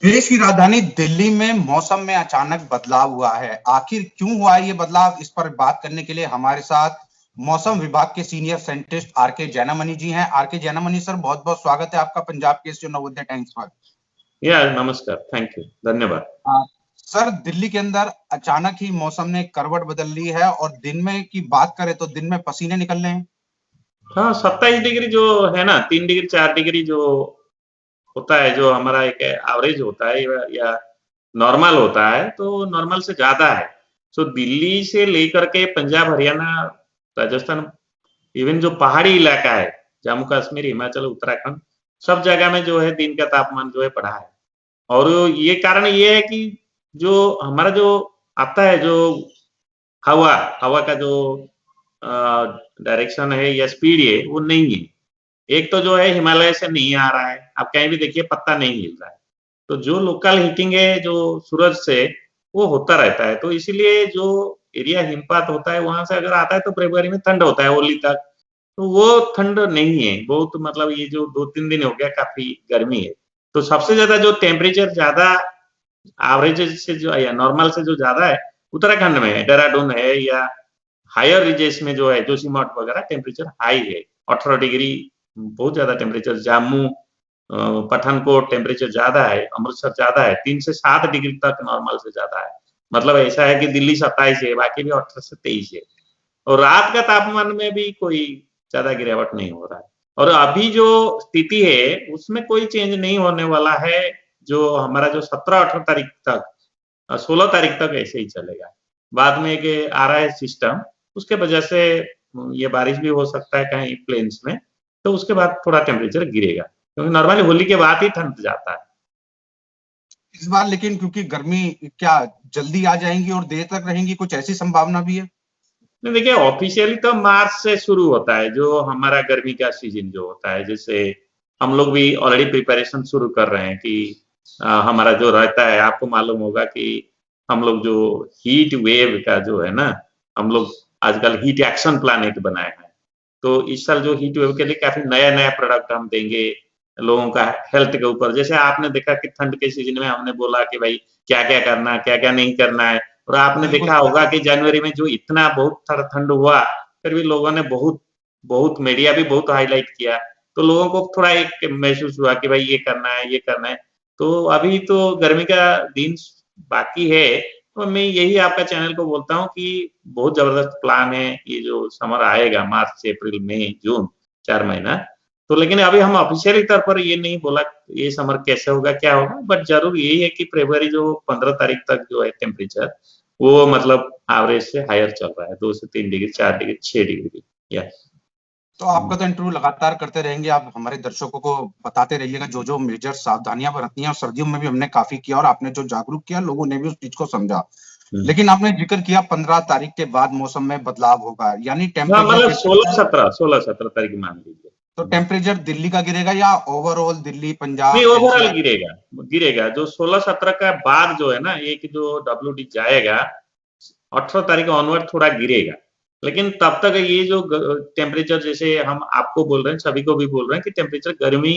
देश की राजधानी दिल्ली में मौसम में अचानक बदलाव हुआ है। आखिर क्यों हुआ है ये बदलाव? इस पर बात करने के लिए हमारे साथ मौसम विभाग के सीनियर साइंटिस्ट आर.के. जैनामणि जी हैं। आर.के. जैनामणि सर, बहुत-बहुत स्वागत है आपका पंजाब केसरी और नवोदय टाइम्स पर। नमस्कार, थैंक यू, धन्यवाद। सर, दिल्ली के अंदर अचानक ही मौसम ने करवट बदल ली है और दिन में की बात करें तो दिन में पसीने निकल रहे हैं। हाँ, 27 डिग्री जो है ना, 3 डिग्री 4 डिग्री जो होता है, जो हमारा एक एवरेज होता है या नॉर्मल होता है, तो नॉर्मल से ज़्यादा है। सो दिल्ली से लेकर के पंजाब, हरियाणा, राजस्थान, इवन जो पहाड़ी इलाका है, जम्मू कश्मीर, हिमाचल, उत्तराखंड, सब जगह में जो है दिन का तापमान जो है बढ़ा है। और ये कारण ये है कि जो हमारा जो आता है, जो हवा हवा का जो डायरेक्शन है या स्पीड है, वो नहीं है। एक तो जो है हिमालय से नहीं आ रहा है, आप कहीं भी देखिए पत्ता नहीं हिल रहा है। तो जो लोकल हीटिंग है, जो सूरज से, वो होता रहता है। तो इसीलिए जो एरिया हिमपात होता है, वहां से अगर आता है तो फरवरी में ठंड होता है, होली तक। तो वो ठंड नहीं है, बहुत मतलब ये जो 2-3 दिन हो गया काफी गर्मी है। तो सबसे ज्यादा जो टेम्परेचर ज्यादा एवरेज से जो या नॉर्मल से जो ज्यादा है, उत्तराखंड में है, देहरादून है, या हायर रीजेस में जो है जोशीमठ वगैरह टेम्परेचर हाई है। 18 डिग्री बहुत ज्यादा टेम्परेचर। जम्मू, पठानकोट टेम्परेचर ज्यादा है, अमृतसर ज्यादा है, 3 से 7 डिग्री तक नॉर्मल से ज्यादा है। मतलब ऐसा है कि दिल्ली 27 है, बाकी भी 18 से 23 है। और रात का तापमान में भी कोई ज्यादा गिरावट नहीं हो रहा है। और अभी जो स्थिति है उसमें कोई चेंज नहीं होने वाला है। जो हमारा जो 17-18 तारीख तक, 16 तारीख तक ऐसे ही चलेगा। बाद में एक आ रहा है सिस्टम, उसके वजह से ये बारिश भी हो सकता है कहीं प्लेन्स में। तो उसके बाद थोड़ा टेम्परेचर गिरेगा, क्योंकि नॉर्मली होली के बाद ही ठंड जाता है इस बार लेकिन क्योंकि गर्मी क्या जल्दी आ जाएंगी और देर तक रहेंगी, कुछ ऐसी संभावना भी है? नहीं, देखिए ऑफिशियली तो मार्च से शुरू होता है जो हमारा गर्मी का सीजन जो होता है। जैसे हम लोग भी ऑलरेडी प्रिपरेशन शुरू कर रहे हैं कि हमारा जो रहता है, आपको मालूम होगा कि हम लोग जो हीट वेव का जो है ना, हम लोग आजकल हीट एक्शन प्लानिट बनाए हैं। तो इस साल जो हीट वेव के लिए काफी नया नया प्रोडक्ट हम देंगे लोगों का हेल्थ के ऊपर। जैसे आपने देखा कि ठंड के सीजन में हमने बोला कि भाई क्या क्या करना है, क्या क्या नहीं करना है। और आपने बिल्कुल। देखा होगा कि जनवरी में जो इतना बहुत ठंड हुआ, फिर भी लोगों ने बहुत बहुत मीडिया भी बहुत हाईलाइट किया। तो लोगों को थोड़ा एक महसूस हुआ कि भाई ये करना है, ये करना है। तो अभी तो गर्मी का दिन बाकी है। तो मैं यही आपका चैनल को बोलता हूँ कि बहुत जबरदस्त प्लान है। ये जो समर आएगा मार्च से अप्रैल मई जून, 4 महीना। तो लेकिन अभी हम ऑफिशियली तौर पर ये नहीं बोला ये समर कैसे होगा, क्या होगा। बट जरूर यही है कि फरवरी जो 15 तारीख तक जो है टेम्परेचर, वो मतलब एवरेज से हायर चल रहा है, 2 से 3 डिग्री, 4 डिग्री, 6 डिग्री। यस। तो आपका तो इंटरव्यू लगातार करते रहेंगे, आप हमारे दर्शकों को बताते रहिएगा जो मेजर सावधानियां बरतनी है। और सर्दियों में भी हमने काफी किया और आपने जो जागरूक किया, लोगों ने भी उस चीज को समझा। लेकिन आपने जिक्र किया 15 तारीख के बाद मौसम में बदलाव होगा, यानी हाँ, मतलब टेम्परेचर 16-17 तारीख मान लीजिए। तो टेम्परेचर दिल्ली का गिरेगा या ओवरऑल दिल्ली, नहीं, पंजाब, ओवरऑल एनसीआर? गिरेगा। गिरेगा जो 16-17 का बाद जो है ना, एक जो डब्ल्यूडी जाएगा 18 तारीख ऑनवर्ड थोड़ा गिरेगा। लेकिन तब तक ये जो टेम्परेचर, जैसे हम आपको बोल रहे हैं, सभी को भी बोल रहे हैं कि टेम्परेचर गर्मी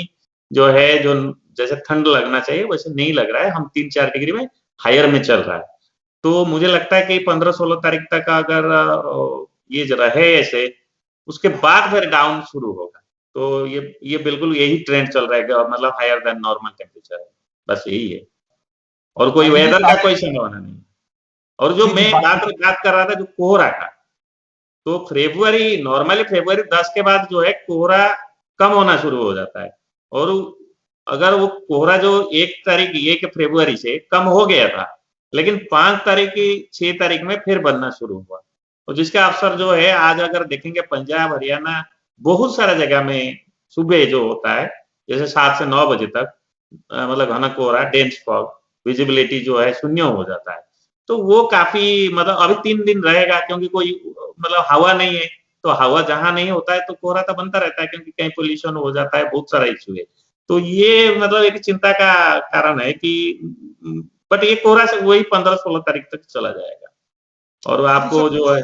जो है, जो जैसे ठंड लगना चाहिए वैसे नहीं लग रहा है। हम 3-4 डिग्री में हायर में चल रहा है। तो मुझे लगता है कि 15-16 तारीख तक अगर ये रहे ऐसे, उसके बाद फिर डाउन शुरू होगा। तो ये बिल्कुल यही ट्रेंड चल रहा है, मतलब हायर देन नॉर्मल टेम्परेचर है, बस यही है। और कोई देखिए वेदर का कोई संभावना नहीं। और जो जी जी मैं बात बात कर रहा था जो कोहरा का, तो फरवरी नॉर्मली फरवरी 10 के बाद जो है कोहरा कम होना शुरू हो जाता है। और अगर वो कोहरा जो 1 फरवरी से कम हो गया था, लेकिन 5 तारीख 6 तारीख में फिर बनना शुरू हुआ। और जिसका अवसर जो है आज अगर देखेंगे पंजाब, हरियाणा, बहुत सारा जगह में सुबह जो होता है जैसे 7 से 9 बजे तक मतलब घना कोहरा, डेंस फॉग, विजिबिलिटी जो है शून्य हो जाता है। तो वो काफी मतलब अभी 3 दिन रहेगा, क्योंकि कोई मतलब हवा नहीं है। तो हवा जहां नहीं होता है तो कोहरा तो बनता रहता है, क्योंकि कहीं पोल्यूशन हो जाता है, बहुत सारा इश्यू है। तो ये मतलब एक चिंता का कारण है कि बट ये कोहरा से वही 15-16 तारीख तक चला जाएगा। और आपको जो है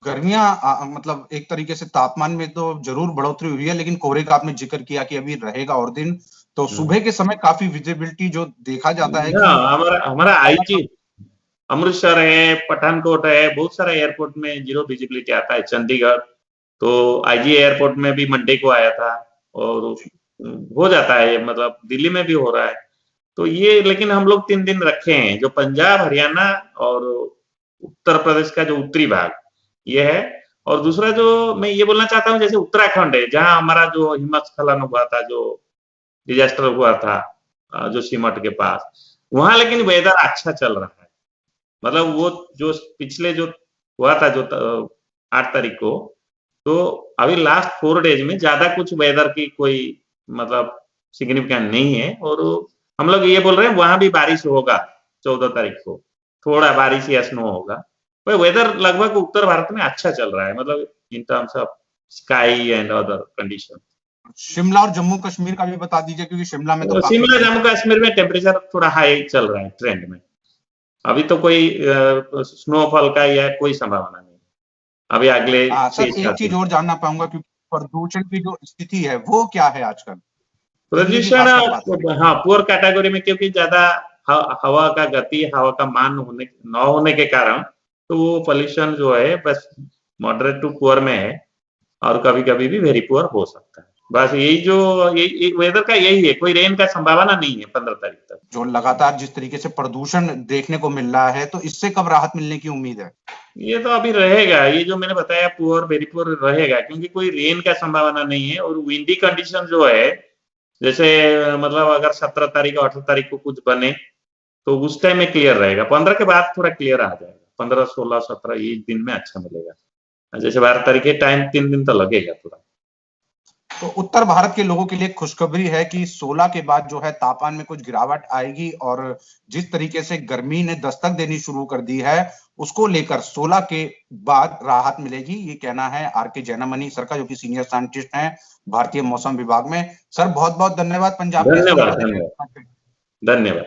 गर्मियां मतलब एक तरीके से तापमान में तो जरूर बढ़ोतरी हुई है, लेकिन कोहरे का आपने जिक्र किया कि अभी रहेगा और दिन। तो सुबह के समय काफी विजिबिलिटी जो देखा जाता है कि हमारा आईजी अमृतसर है, पठानकोट है, बहुत सारा एयरपोर्ट में जीरो विजिबिलिटी आता है। चंडीगढ़ तो आईजी एयरपोर्ट में भी मंडे को आया था और हो जाता है, मतलब दिल्ली में भी हो रहा है। तो ये लेकिन हम लोग 3 दिन रखे हैं, जो पंजाब, हरियाणा और उत्तर प्रदेश का जो उत्तरी भाग ये है। और दूसरा जो मैं ये बोलना चाहता हूँ, जैसे उत्तराखंड है, जहाँ हमारा जो हिमस्खलन हुआ था, जो डिजास्टर हुआ था जो सीमट के पास, वहां लेकिन वेदर अच्छा चल रहा है। मतलब वो जो पिछले जो हुआ था जो 8 तारीख को, तो अभी लास्ट 4 डेज में ज्यादा कुछ वेदर की कोई मतलब सिग्निफिकेंट नहीं है। और हम लोग ये बोल रहे हैं वहां भी बारिश होगा 14 तारीख को, थोड़ा बारिश या स्नो होगा। वेदर लगभग उत्तर भारत में अच्छा चल रहा है, मतलब in terms of sky and other condition. Shimla और जम्मू कश्मीर का भी बता दीजिए, क्योंकि शिमला में तो शिमला जम्मू कश्मीर में टेम्परेचर थोड़ा हाई चल रहा है ट्रेंड में। अभी तो कोई स्नोफॉल का या कोई संभावना नहीं। अभी अगले सर एक चीज और जानना पाऊंगा, क्योंकि प्रदूषण की जो स्थिति है वो क्या है आजकल? प्रदूषण हाँ पुअर कैटेगरी में, क्योंकि ज्यादा हवा का गति, हवा का मान न होने के कारण तो वो पोल्यूशन जो है बस मॉडरेट टू पुअर में है, और कभी कभी भी वेरी पुअर हो सकता है। बस यही जो वेदर का यही है, कोई रेन का संभावना नहीं है 15 तारीख तक। जो लगातार जिस तरीके से प्रदूषण देखने को मिल रहा है, तो इससे कब राहत मिलने की उम्मीद है? ये तो अभी रहेगा, ये जो मैंने बताया पुअर वेरी पुअर रहेगा, क्योंकि कोई रेन का संभावना नहीं है। और विंडी कंडीशन जो है, जैसे मतलब अगर 17 तारीख और 18 तारीख को कुछ बने तो उस टाइम में क्लियर रहेगा। 15 के बाद थोड़ा क्लियर आ जाएगा, 15, 16, 17 ये दिन में अच्छा मिलेगा। जैसे 12 तारीख के टाइम 3 दिन तो लगेगा थोड़ा। तो उत्तर भारत के लोगों के लिए खुशखबरी है कि 16 के बाद जो है तापमान में कुछ गिरावट आएगी, और जिस तरीके से गर्मी ने दस्तक देनी शुरू कर दी है उसको लेकर 16 के बाद राहत मिलेगी, ये कहना है आर.के. जैनामणि सर का, जो कि सीनियर साइंटिस्ट हैं भारतीय मौसम विभाग में। सर बहुत बहुत धन्यवाद पंजाब। धन्यवाद।